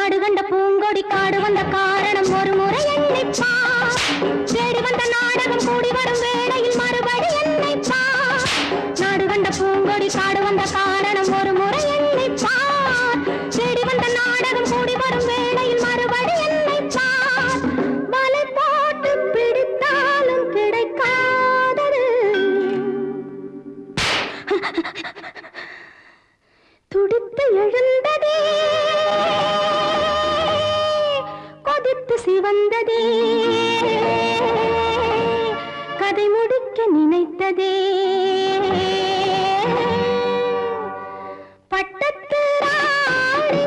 நாடு கண்ட பூங்கொடி காடு வந்த காரணம் ஒரு முறை எண்ணிப்பா தேடி வந்த நாடகம் கூடி வரும் வேளையில் மறுபடி எண்ணிப்பா நாடு கண்ட பூங்கொடி காடு வந்த காரணம் ஒரு முறை எண்ணிப்பா தேடி வந்த நாடகம் கூடி வரும் வேளையில் மறுபடி எண்ணிப்பா வலை போட்டு பிடித்தாலும் கிடைக்காதது துடித்து எழுந்ததே கொதித்து சிவந்ததே கதை முடிக்க நினைத்ததே பட்டத்து ராணி